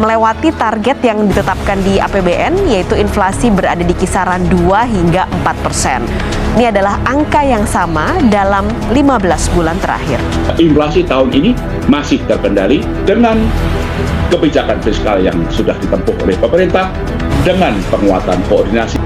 melewati target yang ditetapkan di APBN, yaitu inflasi berada di kisaran 2 hingga 4%. Ini adalah angka yang sama dalam 15 bulan terakhir. Inflasi tahun ini masih terkendali dengan kebijakan fiskal yang sudah ditempuh oleh pemerintah dengan penguatan koordinasi.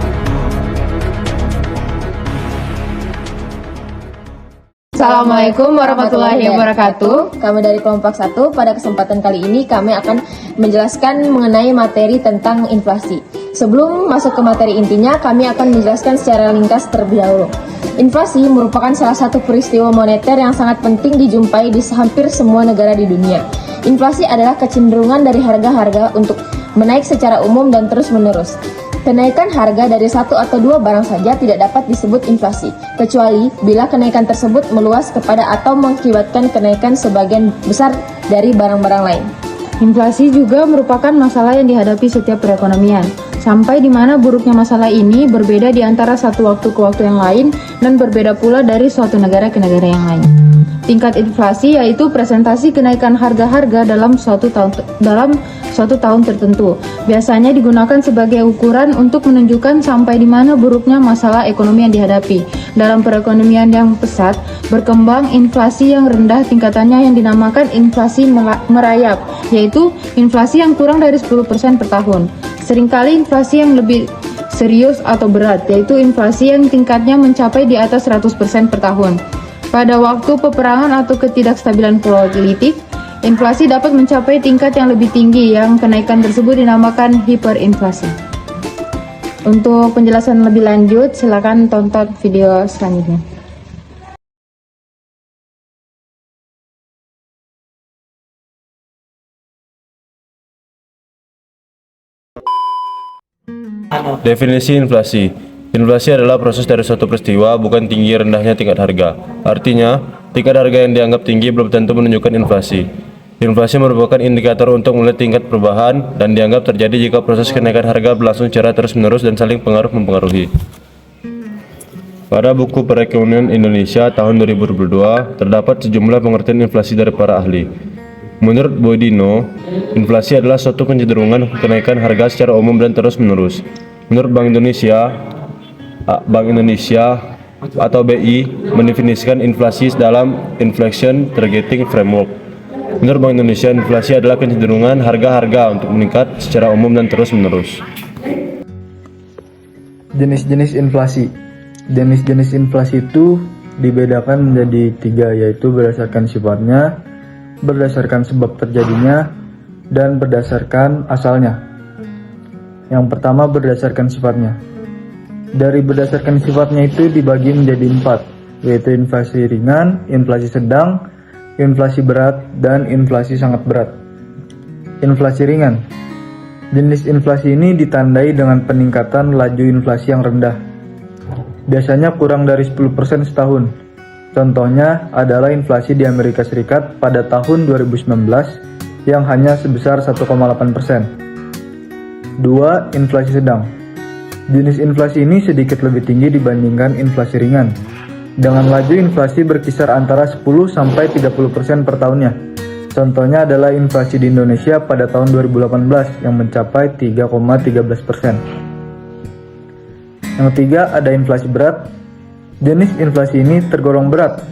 Assalamualaikum warahmatullahi wabarakatuh. Kami dari kelompok 1, pada kesempatan kali ini kami akan menjelaskan mengenai materi tentang inflasi. Sebelum masuk ke materi intinya, kami akan menjelaskan secara ringkas terlebih dahulu. Inflasi merupakan salah satu peristiwa moneter yang sangat penting dijumpai di hampir semua negara di dunia. Inflasi adalah kecenderungan dari harga-harga untuk menaik secara umum dan terus-menerus. Kenaikan harga dari satu atau dua barang saja tidak dapat disebut inflasi, kecuali bila kenaikan tersebut meluas kepada atau mengakibatkan kenaikan sebagian besar dari barang-barang lain. Inflasi juga merupakan masalah yang dihadapi setiap perekonomian, sampai di mana buruknya masalah ini berbeda di antara satu waktu ke waktu yang lain dan berbeda pula dari suatu negara ke negara yang lain. Tingkat inflasi yaitu presentasi kenaikan harga-harga dalam suatu tahun tertentu. Biasanya digunakan sebagai ukuran untuk menunjukkan sampai di mana buruknya masalah ekonomi yang dihadapi. Dalam perekonomian yang pesat, berkembang inflasi yang rendah tingkatannya yang dinamakan inflasi merayap, yaitu inflasi yang kurang dari 10% per tahun. Seringkali inflasi yang lebih serius atau berat, yaitu inflasi yang tingkatnya mencapai di atas 100% per tahun. Pada waktu peperangan atau ketidakstabilan politik, inflasi dapat mencapai tingkat yang lebih tinggi yang kenaikan tersebut dinamakan hiperinflasi. Untuk penjelasan lebih lanjut, silakan tonton video selanjutnya. Definisi inflasi. Inflasi adalah proses dari suatu peristiwa, bukan tinggi rendahnya tingkat harga. Artinya, tingkat harga yang dianggap tinggi belum tentu menunjukkan inflasi. Inflasi merupakan indikator untuk melihat tingkat perubahan dan dianggap terjadi jika proses kenaikan harga berlangsung secara terus-menerus dan saling mempengaruhi. Pada buku Perekonomian Indonesia tahun 2022, terdapat sejumlah pengertian inflasi dari para ahli. Menurut Boedino, inflasi adalah suatu kecenderungan kenaikan harga secara umum dan terus-menerus. Menurut Bank Indonesia atau BI mendefinisikan inflasi dalam Inflation Targeting Framework. Menurut Bank Indonesia, inflasi adalah kecenderungan harga-harga untuk meningkat secara umum dan terus-menerus. Jenis-jenis inflasi. Jenis-jenis inflasi itu dibedakan menjadi 3, yaitu berdasarkan sifatnya, berdasarkan sebab terjadinya, dan berdasarkan asalnya. Yang pertama, berdasarkan sifatnya. Dari berdasarkan sifatnya itu dibagi menjadi 4, yaitu inflasi ringan, inflasi sedang, inflasi berat, dan inflasi sangat berat. Inflasi ringan. Jenis inflasi ini ditandai dengan peningkatan laju inflasi yang rendah. Biasanya kurang dari 10% setahun. Contohnya adalah inflasi di Amerika Serikat pada tahun 2019 yang hanya sebesar 1,8%. 2. Inflasi sedang. Jenis inflasi ini sedikit lebih tinggi dibandingkan inflasi ringan, dengan laju inflasi berkisar antara 10-30% per tahunnya. Contohnya adalah inflasi di Indonesia pada tahun 2018 yang mencapai 3,13%. Yang ketiga, ada inflasi berat. Jenis inflasi ini tergolong berat,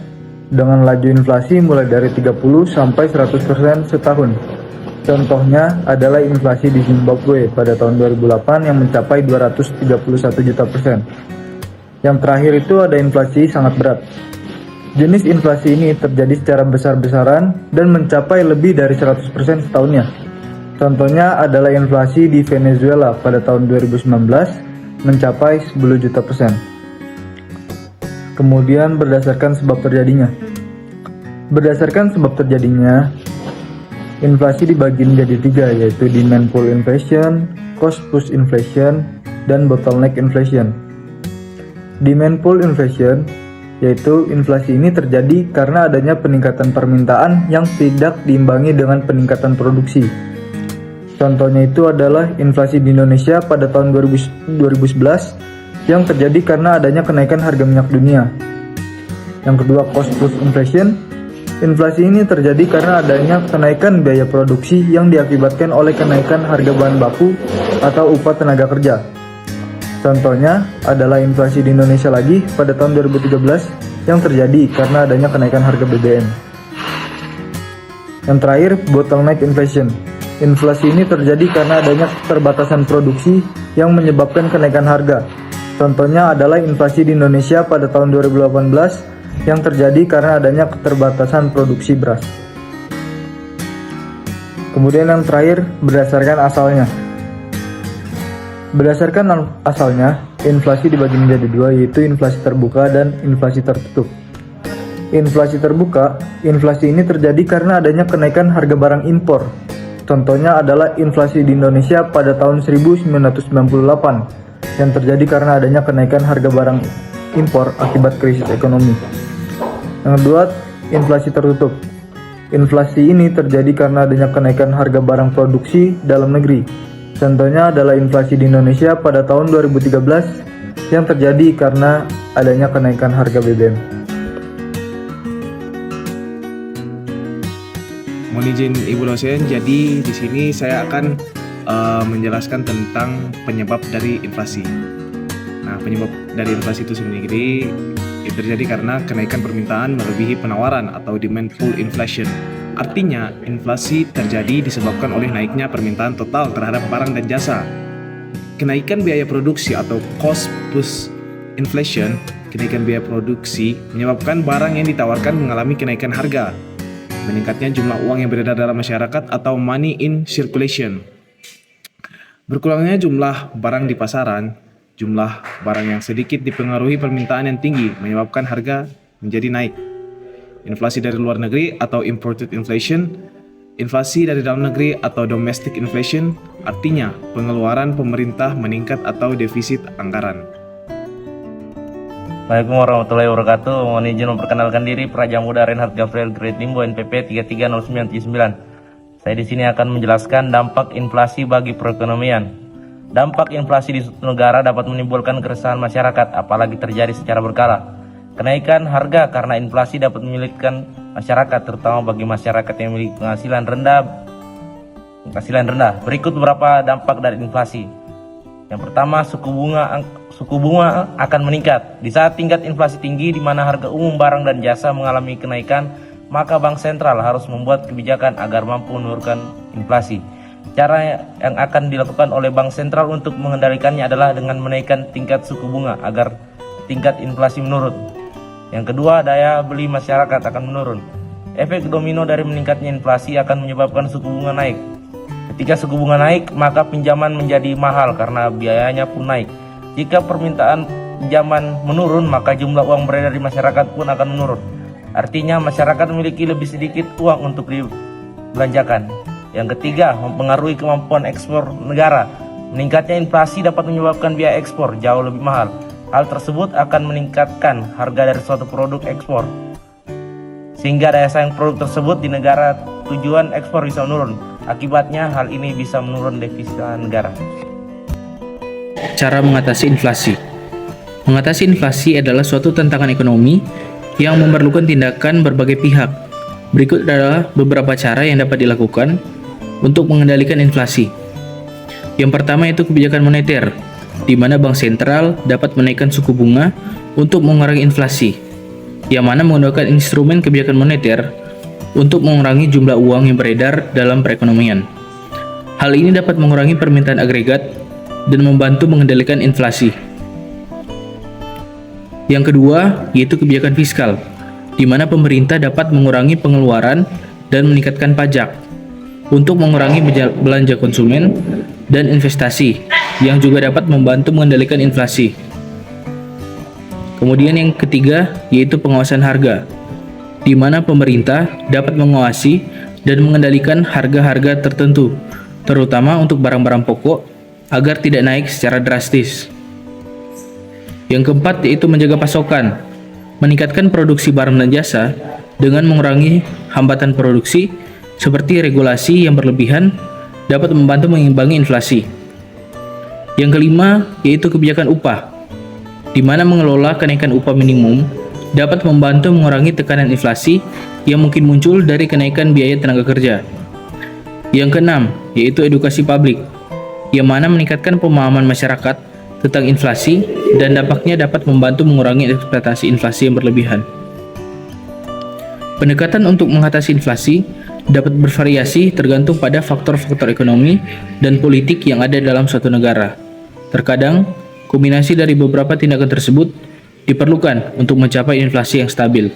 dengan laju inflasi mulai dari 30-100% setahun. Contohnya adalah inflasi di Zimbabwe pada tahun 2008 yang mencapai 231 juta %. Yang terakhir itu ada inflasi sangat berat. Jenis inflasi ini terjadi secara besar-besaran dan mencapai lebih dari 100% setahunnya. Contohnya adalah inflasi di Venezuela pada tahun 2019 mencapai 10 juta %. Kemudian berdasarkan sebab terjadinya. Berdasarkan sebab terjadinya, inflasi dibagi menjadi 3, yaitu demand pull inflation, cost push inflation, dan bottleneck inflation. Demand pull inflation, yaitu inflasi ini terjadi karena adanya peningkatan permintaan yang tidak diimbangi dengan peningkatan produksi. Contohnya itu adalah inflasi di Indonesia pada tahun 2011 yang terjadi karena adanya kenaikan harga minyak dunia. Yang kedua, cost push inflation, Inflasi ini terjadi karena adanya kenaikan biaya produksi yang diakibatkan oleh kenaikan harga bahan baku atau upah tenaga kerja. Contohnya adalah inflasi di Indonesia lagi pada tahun 2013 yang terjadi karena adanya kenaikan harga BBM. Yang terakhir, bottleneck inflation. Inflasi ini terjadi karena adanya keterbatasan produksi yang menyebabkan kenaikan harga. Contohnya adalah inflasi di Indonesia pada tahun 2018 yang terjadi karena adanya keterbatasan produksi beras. Kemudian yang terakhir, berdasarkan asalnya. Berdasarkan asalnya, inflasi dibagi menjadi dua, yaitu inflasi terbuka dan inflasi tertutup. Inflasi terbuka, inflasi ini terjadi karena adanya kenaikan harga barang impor. Contohnya adalah inflasi di Indonesia pada tahun 1998 yang terjadi karena adanya kenaikan harga barang impor akibat krisis ekonomi. Yang kedua, inflasi tertutup. Inflasi ini terjadi karena adanya kenaikan harga barang produksi dalam negeri. Contohnya adalah inflasi di Indonesia pada tahun 2013 yang terjadi karena adanya kenaikan harga BBM. Mohon izin Ibu dosen, jadi di sini saya akan menjelaskan tentang penyebab dari inflasi. Nah, penyebab dari inflasi itu sendiri terjadi karena kenaikan permintaan melebihi penawaran atau demand pull inflation. Artinya, inflasi terjadi disebabkan oleh naiknya permintaan total terhadap barang dan jasa. Kenaikan biaya produksi atau cost push inflation, kenaikan biaya produksi menyebabkan barang yang ditawarkan mengalami kenaikan harga. Meningkatnya jumlah uang yang beredar dalam masyarakat atau money in circulation. Berkurangnya jumlah barang di pasaran, jumlah barang yang sedikit dipengaruhi permintaan yang tinggi menyebabkan harga menjadi naik. Inflasi dari luar negeri atau imported inflation, inflasi dari dalam negeri atau domestic inflation, artinya pengeluaran pemerintah meningkat atau defisit anggaran. Assalamualaikum warahmatullahi wabarakatuh. Mohon izin memperkenalkan diri, Praja Muda Reinhard Gabriel Grade Limbo NPP 330979. Saya di sini akan menjelaskan dampak inflasi bagi perekonomian. Dampak inflasi di suatu negara dapat menimbulkan keresahan masyarakat, apalagi terjadi secara berkala. Kenaikan harga karena inflasi dapat menyulitkan masyarakat, terutama bagi masyarakat yang memiliki penghasilan rendah. Berikut beberapa dampak dari inflasi. Yang pertama, suku bunga akan meningkat. Di saat tingkat inflasi tinggi, di mana harga umum barang dan jasa mengalami kenaikan, maka bank sentral harus membuat kebijakan agar mampu menurunkan inflasi. Cara yang akan dilakukan oleh bank sentral untuk mengendalikannya adalah dengan menaikkan tingkat suku bunga agar tingkat inflasi menurun. Yang kedua, daya beli masyarakat akan menurun. Efek domino dari meningkatnya inflasi akan menyebabkan suku bunga naik. Ketika suku bunga naik, maka pinjaman menjadi mahal karena biayanya pun naik. Jika permintaan pinjaman menurun, maka jumlah uang beredar di masyarakat pun akan menurun. Artinya masyarakat memiliki lebih sedikit uang untuk dibelanjakan. Yang ketiga, mempengaruhi kemampuan ekspor negara. Meningkatnya inflasi dapat menyebabkan biaya ekspor jauh lebih mahal. Hal tersebut akan meningkatkan harga dari suatu produk ekspor, sehingga daya saing produk tersebut di negara tujuan ekspor bisa menurun. Akibatnya, hal ini bisa menurun devisa negara. Cara mengatasi inflasi. Mengatasi inflasi adalah suatu tantangan ekonomi yang memerlukan tindakan berbagai pihak. Berikut adalah beberapa cara yang dapat dilakukan untuk mengendalikan inflasi. Yang pertama yaitu kebijakan moneter, di mana bank sentral dapat menaikkan suku bunga untuk mengurangi inflasi, yang mana menggunakan instrumen kebijakan moneter untuk mengurangi jumlah uang yang beredar dalam perekonomian. Hal ini dapat mengurangi permintaan agregat dan membantu mengendalikan inflasi. Yang kedua yaitu kebijakan fiskal, di mana pemerintah dapat mengurangi pengeluaran dan meningkatkan pajak untuk mengurangi belanja konsumen dan investasi, yang juga dapat membantu mengendalikan inflasi. Kemudian yang ketiga yaitu pengawasan harga, di mana pemerintah dapat mengawasi dan mengendalikan harga-harga tertentu, terutama untuk barang-barang pokok, agar tidak naik secara drastis. Yang keempat yaitu menjaga pasokan, meningkatkan produksi barang dan jasa dengan mengurangi hambatan produksi seperti regulasi yang berlebihan dapat membantu mengimbangi inflasi. Yang kelima yaitu kebijakan upah, di mana mengelola kenaikan upah minimum dapat membantu mengurangi tekanan inflasi yang mungkin muncul dari kenaikan biaya tenaga kerja. Yang keenam, yaitu edukasi publik, yang mana meningkatkan pemahaman masyarakat tentang inflasi dan dampaknya dapat membantu mengurangi ekspektasi inflasi yang berlebihan. Pendekatan untuk mengatasi inflasi dapat bervariasi tergantung pada faktor-faktor ekonomi dan politik yang ada dalam suatu negara. Terkadang, kombinasi dari beberapa tindakan tersebut diperlukan untuk mencapai inflasi yang stabil.